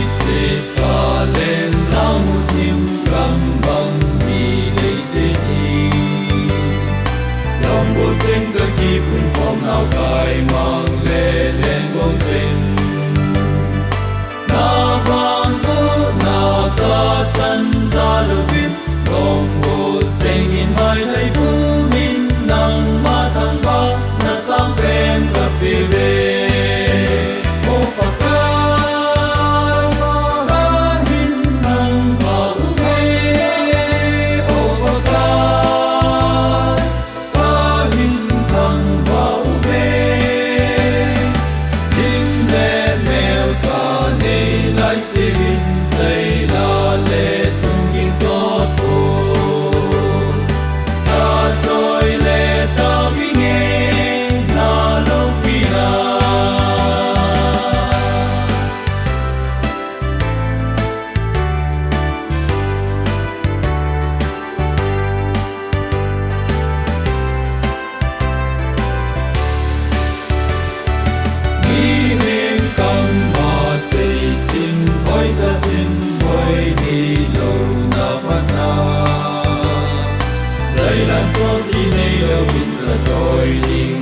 sẽ ta lên lao tim cầm bằng vì lấy sẽ đi lòng bộ trên cái kịp phong nào cài mang lên bông trên na vang bố na ta chân ra lưu vip lòng bộ trên in mai lấy bố min nang ma thang ba na sang pen gặp về làm cho đi này đâu biết giờ trôi đi